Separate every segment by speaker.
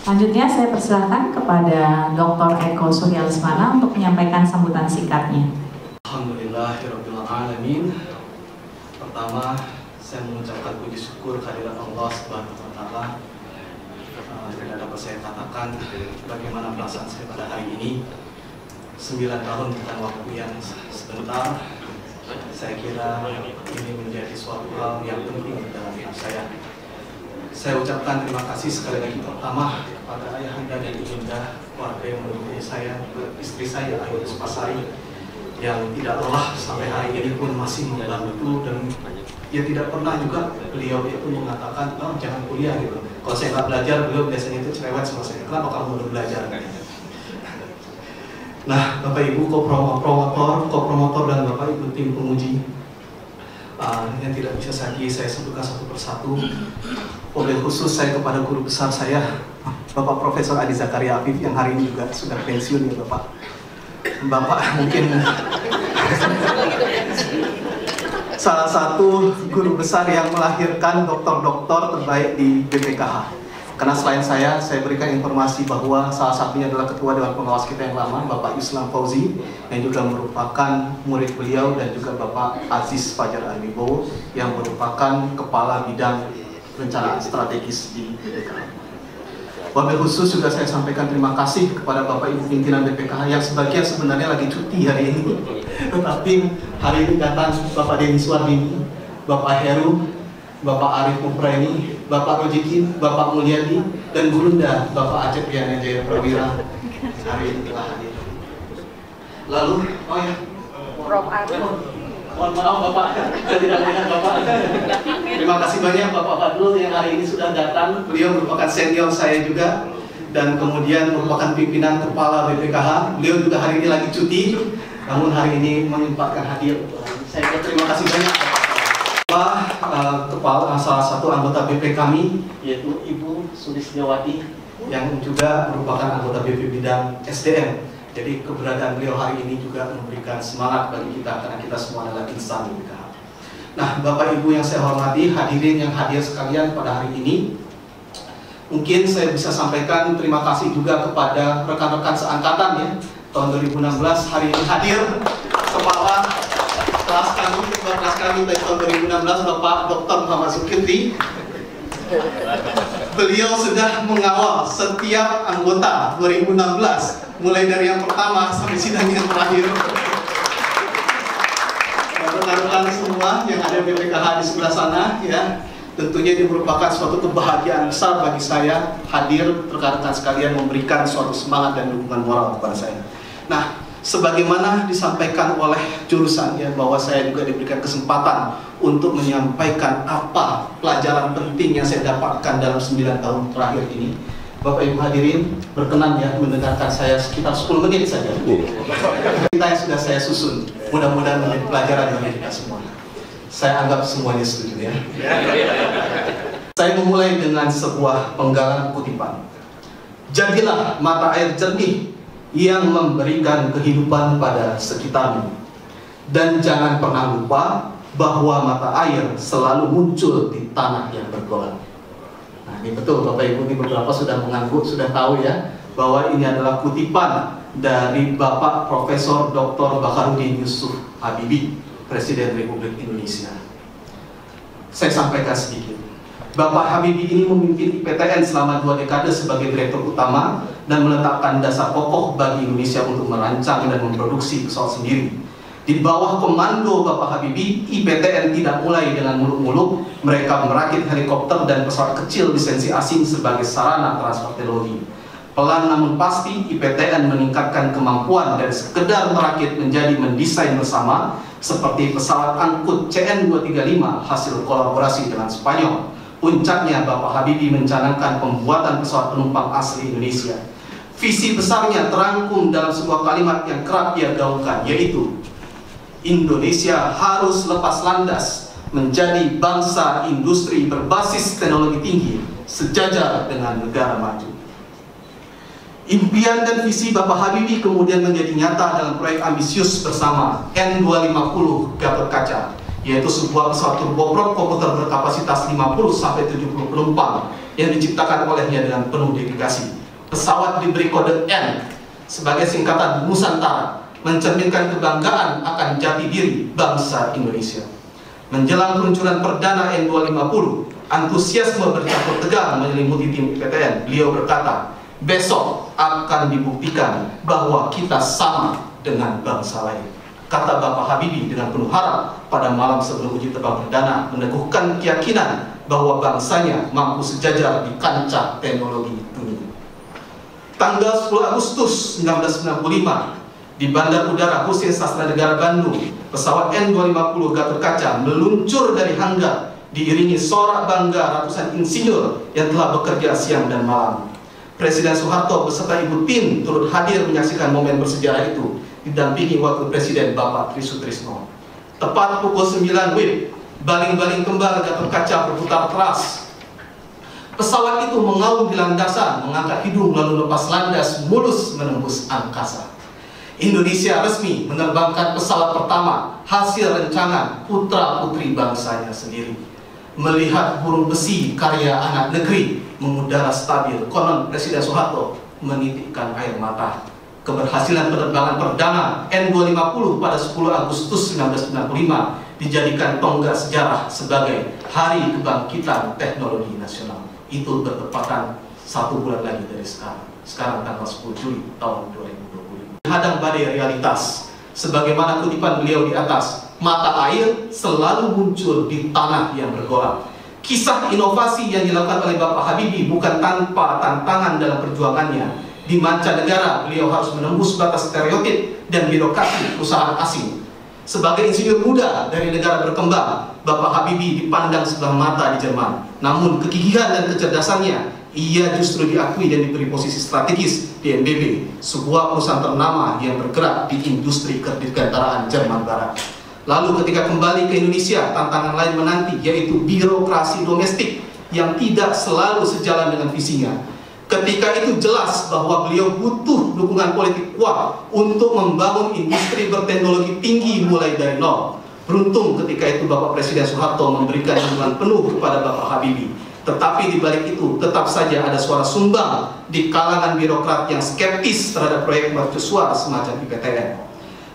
Speaker 1: Selanjutnya saya persilakan kepada Dr. Eko Surya Lesmana untuk menyampaikan sambutan singkatnya.
Speaker 2: Alhamdulillahirrahmanirrahim. Pertama, saya mengucapkan puji syukur kehadirat Allah Subhanahu wa Ta'ala. Tidak dapat saya katakan bagaimana perasaan saya pada hari ini. 9 tahun bukan waktu yang sebentar. Saya kira ini menjadi suatu hal yang penting dalam hidup saya. Saya ucapkan terima kasih sekali lagi pertama kepada ayahanda dan ibunda, keluarga yang mendukung saya, istri saya Ayu Spasari, yang tidak lelah sampai hari ini pun masih membantu, dan dia tidak pernah juga beliau itu mengatakan, oh jangan kuliah gitu. Kalau saya nggak belajar, beliau biasanya itu cerewet sama saya, kenapa kamu belum belajar? Nah, Bapak Ibu kopromotor dan Bapak Ibu tim penguji, yang tidak bisa saya sebutkan satu persatu. Wabil khusus saya kepada guru besar saya, Bapak Profesor Adi Zakaria Afif, yang hari ini juga sudah pensiun ya Bapak. Bapak mungkin salah satu guru besar yang melahirkan dokter-dokter terbaik di BPKH. Karena selain saya berikan informasi bahwa salah satunya adalah Ketua Dewan Pengawas kita yang lama, Bapak Islam Fauzi, yang juga merupakan murid beliau, dan juga Bapak Aziz Fajar Al-Wibowo, yang merupakan Kepala Bidang Perencanaan Strategis di BPKH. Wabil khusus juga saya sampaikan terima kasih kepada Bapak Ibu pimpinan BPKH yang sebagian sebenarnya lagi cuti hari ini, tetapi hari ini datang Bapak Denny Suardini, Bapak Heru, Bapak Arif Mupreni, Bapak Rojikin, Bapak Mulyadi, dan Gurunda Bapak Acep Yana Jaya Prawira hari ini telah hadir. Lalu, oh ya,
Speaker 3: Prof. Arif.
Speaker 2: mohon maaf Bapak, saya tidak melihat Bapak. Terima kasih banyak Bapak Fadlul yang hari ini sudah datang. Beliau merupakan senior saya juga, dan kemudian merupakan pimpinan kepala BPKH. Beliau juga hari ini lagi cuti, namun hari ini menyempatkan hadir. Saya terima kasih banyak kepala salah satu anggota BP kami, yaitu Ibu Sulisnawati, yang juga merupakan anggota BP bidang SDM. Jadi keberadaan beliau hari ini juga memberikan semangat bagi kita, karena kita semua adalah insan BPKH. Nah, Bapak Ibu yang saya hormati, hadirin yang hadir sekalian pada hari ini, mungkin saya bisa sampaikan terima kasih juga kepada rekan-rekan seangkatan ya. Tahun 2016 hari ini hadir kepala kelas kami dari tahun 2016, Bapak Dr. Muhammad Zulkifli. Beliau sudah mengawal setiap anggota 2016, mulai dari yang pertama sampai sidang yang terakhir. Rekan-rekan semua yang ada di BPKH di sebelah sana ya, tentunya ini merupakan suatu kebahagiaan besar bagi saya hadir, rekan-rekan sekalian, memberikan suatu semangat dan dukungan moral kepada saya. Nah, sebagaimana disampaikan oleh jurusan ya, bahwa saya juga diberikan kesempatan untuk menyampaikan apa pelajaran penting yang saya dapatkan dalam 9 tahun terakhir ini. Bapak Ibu hadirin berkenan ya mendengarkan saya sekitar 10 menit saja. Cerita yang sudah saya susun, mudah-mudahan menjadi pelajaran bagi kita semua. Saya anggap semuanya setuju ya. Saya memulai dengan sebuah penggalan kutipan. Jadilah mata air jernih yang memberikan kehidupan pada sekitarmu, dan jangan pernah lupa bahwa mata air selalu muncul di tanah yang bergolak. Nah, ini betul Bapak Ibu, ini beberapa sudah mengangguk, sudah tahu ya, bahwa ini adalah kutipan dari Bapak Profesor Dr. Baharudin Yusuf Habibie, Presiden Republik Indonesia. Saya sampaikan sedikit. Bapak Habibie ini memimpin IPTN selama 2 dekade sebagai direktur utama dan meletakkan dasar pokok bagi Indonesia untuk merancang dan memproduksi pesawat sendiri. Di bawah komando Bapak Habibie, IPTN tidak mulai dengan muluk-muluk. Mereka merakit helikopter dan pesawat kecil lisensi asing sebagai sarana transfer teknologi. Pelan namun pasti, IPTN meningkatkan kemampuan dari sekedar merakit menjadi mendesain bersama, seperti pesawat angkut CN235 hasil kolaborasi dengan Spanyol. Puncaknya, Bapak Habibie mencanangkan pembuatan pesawat penumpang asli Indonesia. Visi besarnya terangkum dalam sebuah kalimat yang kerap ia gaungkan, yaitu Indonesia harus lepas landas menjadi bangsa industri berbasis teknologi tinggi sejajar dengan negara maju. Impian dan visi Bapak Habibie kemudian menjadi nyata dalam proyek ambisius bersama N250 Gatot Kaca, yaitu sebuah pesawat turboprop komputer berkapasitas 50-70 penumpang yang diciptakan olehnya dengan penuh dedikasi. Pesawat diberi kode N sebagai singkatan Nusantara, mencerminkan kebanggaan akan jati diri bangsa Indonesia. Menjelang peluncuran perdana N250, antusiasme bercampur tegang menyelimuti tim IPTN. Beliau berkata, besok akan dibuktikan bahwa kita sama dengan bangsa lain. Kata Bapak Habibie dengan penuh harap pada malam sebelum uji terbang perdana, meneguhkan keyakinan bahwa bangsanya mampu sejajar di kancah teknologi dunia. Tanggal 10 Agustus 1995, di Bandar Udara Hussein Sastranegara Bandung, pesawat N250 Gatotkaca meluncur dari hanggar diiringi sorak bangga ratusan insinyur yang telah bekerja siang dan malam. Presiden Soeharto beserta Ibu Tin turut hadir menyaksikan momen bersejarah itu, didampingi Wakil Presiden Bapak Tri Sutrisno. Tepat pukul 9 WIB, baling-baling kembar Gatotkaca berputar keras. Pesawat itu mengaum di landasan, mengangkat hidung lalu lepas landas mulus menembus angkasa. Indonesia resmi menerbangkan pesawat pertama hasil rencangan putra-putri bangsanya sendiri. Melihat burung besi karya anak negeri mengudara stabil, konon Presiden Soeharto menitikkan air mata. Keberhasilan penerbangan perdana N250 pada 10 Agustus 1995 dijadikan tonggak sejarah sebagai Hari Kebangkitan Teknologi Nasional. Itu bertepatan 1 bulan lagi dari sekarang. Sekarang tanggal 10 Juli tahun 2020. Hadang badai realitas, sebagaimana kutipan beliau di atas, mata air selalu muncul di tanah yang bergolak. Kisah inovasi yang dilakukan oleh Bapak Habibie bukan tanpa tantangan dalam perjuangannya. Di mancanegara, beliau harus menembus batas stereotip dan birokrasi perusahaan asing. Sebagai insinyur muda dari negara berkembang, Bapak Habibie dipandang sebelah mata di Jerman. Namun kegigihan dan kecerdasannya, ia justru diakui dan diberi posisi strategis di NBB, sebuah perusahaan ternama yang bergerak di industri kedirgantaraan Jerman Barat. Lalu ketika kembali ke Indonesia, tantangan lain menanti, yaitu birokrasi domestik yang tidak selalu sejalan dengan visinya. Ketika itu jelas bahwa beliau butuh dukungan politik kuat untuk membangun industri berteknologi tinggi mulai dari nol. Beruntung ketika itu Bapak Presiden Soeharto memberikan dukungan penuh kepada Bapak Habibie. Tetapi di balik itu tetap saja ada suara sumbang di kalangan birokrat yang skeptis terhadap proyek mercusuar semacam IPTN.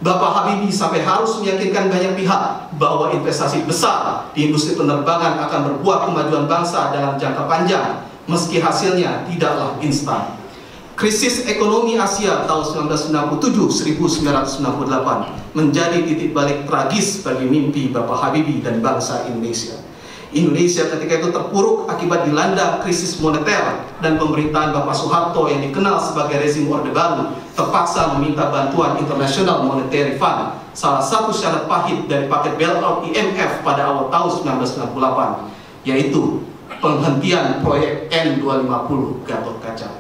Speaker 2: Bapak Habibie sampai harus meyakinkan banyak pihak bahwa investasi besar di industri penerbangan akan berbuah kemajuan bangsa dalam jangka panjang, meski hasilnya tidaklah instan. Krisis ekonomi Asia tahun 1997-1998 menjadi titik balik tragis bagi mimpi Bapak Habibie dan bangsa Indonesia. Indonesia ketika itu terpuruk akibat dilanda krisis moneter, dan pemerintahan Bapak Soeharto yang dikenal sebagai rezim Orde Baru terpaksa meminta bantuan International Monetary Fund, salah satu syarat pahit dari paket bailout IMF pada awal tahun 1998, yaitu penghentian proyek N250 Gatotkaca.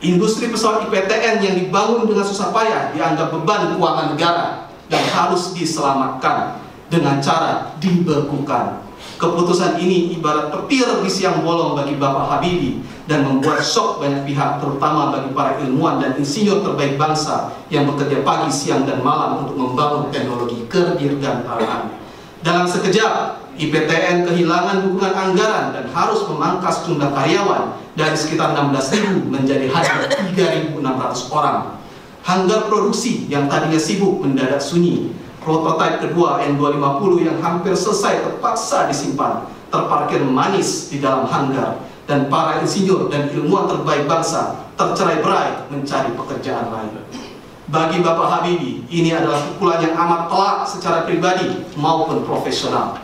Speaker 2: Industri pesawat IPTN yang dibangun dengan susah payah dianggap beban keuangan negara dan harus diselamatkan dengan cara dibekukan. Keputusan ini ibarat petir di siang bolong bagi Bapak Habibie dan membuat syok banyak pihak, terutama bagi para ilmuwan dan insinyur terbaik bangsa yang bekerja pagi, siang, dan malam untuk membangun teknologi kedirgantaraan. Dalam sekejap, IPTN kehilangan dukungan anggaran dan harus memangkas jumlah karyawan dari sekitar 16.000 menjadi hanya 3.600 orang. Hanggar produksi yang tadinya sibuk mendadak sunyi. Prototipe kedua N250 yang hampir selesai terpaksa disimpan, terparkir manis di dalam hanggar, dan para insinyur dan ilmuwan terbaik bangsa tercerai-berai mencari pekerjaan lain. Bagi Bapak Habibie, ini adalah pukulan yang amat telak secara pribadi maupun profesional.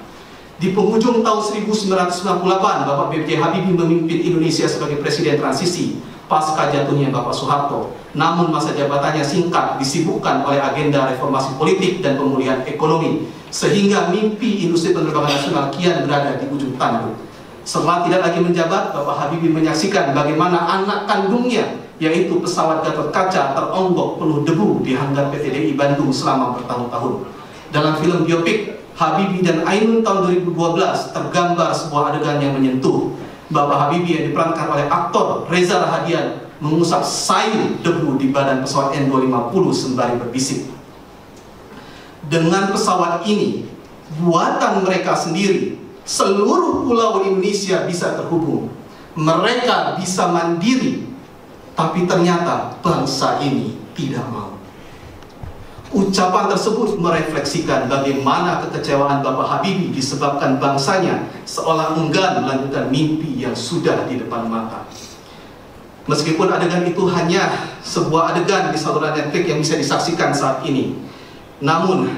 Speaker 2: Di penghujung tahun 1998, Bapak B.J. Habibie memimpin Indonesia sebagai presiden transisi pasca jatuhnya Bapak Soeharto. Namun masa jabatannya singkat, disibukkan oleh agenda reformasi politik dan pemulihan ekonomi, sehingga mimpi industri penerbangan nasional kian berada di ujung tanduk. Setelah tidak lagi menjabat, Bapak Habibie menyaksikan bagaimana anak kandungnya, yaitu pesawat Gatotkaca, teronggok penuh debu di hanggar PT DI Bandung selama bertahun-tahun. Dalam film biopik Habibie dan Ainun tahun 2012 tergambar sebuah adegan yang menyentuh. Bapak Habibie yang diperankan oleh aktor Reza Rahadian mengusap sayur debu di badan pesawat N250 sembari berbisik, "Dengan pesawat ini, buatan mereka sendiri, seluruh pulau di Indonesia bisa terhubung. mereka bisa mandiri, tapi ternyata bangsa ini tidak mau. Ucapan tersebut merefleksikan bagaimana kekecewaan Bapak Habibie disebabkan bangsanya seolah enggan melanjutkan mimpi yang sudah di depan mata. Meskipun adegan itu hanya sebuah adegan di saluran Netflix yang bisa disaksikan saat ini, namun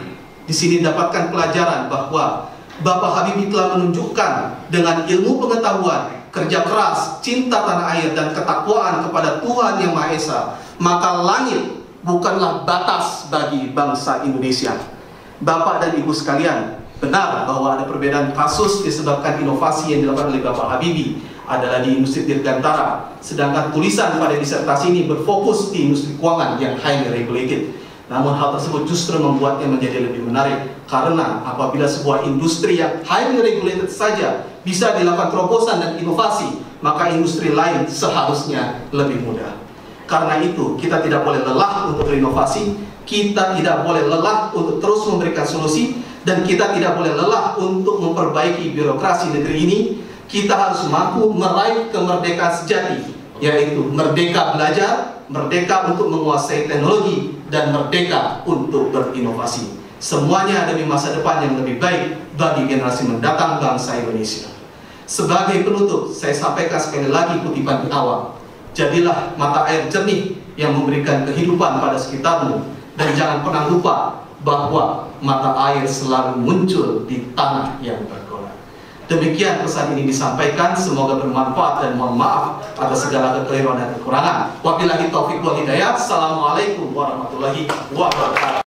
Speaker 2: di sini dapatkan pelajaran bahwa Bapak Habibie telah menunjukkan dengan ilmu pengetahuan, kerja keras, cinta tanah air, dan ketakwaan kepada Tuhan Yang Maha Esa, maka langit bukanlah batas bagi bangsa Indonesia. Bapak dan Ibu sekalian, benar bahwa ada perbedaan kasus disebabkan inovasi yang dilakukan oleh Bapak Habibie adalah di industri dirgantara, sedangkan tulisan pada disertasi ini berfokus di industri keuangan yang highly regulated. Namun hal tersebut justru membuatnya menjadi lebih menarik, karena apabila sebuah industri yang highly regulated saja bisa dilakukan terobosan dan inovasi, maka industri lain seharusnya lebih mudah. Karena itu, kita tidak boleh lelah untuk berinovasi, kita tidak boleh lelah untuk terus memberikan solusi, dan kita tidak boleh lelah untuk memperbaiki birokrasi negeri ini. Kita harus mampu meraih kemerdekaan sejati, yaitu merdeka belajar, merdeka untuk menguasai teknologi, dan merdeka untuk berinovasi. Semuanya demi masa depan yang lebih baik bagi generasi mendatang bangsa Indonesia. Sebagai penutup, saya sampaikan sekali lagi kutipan di awal. Jadilah mata air jernih yang memberikan kehidupan pada sekitarmu, dan jangan pernah lupa bahwa mata air selalu muncul di tanah yang bergolak. Demikian pesan ini disampaikan, semoga bermanfaat, dan mohon maaf atas segala kekeliruan dan kekurangan. Wabillahi taufiq wal hidayah. Assalamualaikum warahmatullahi wabarakatuh.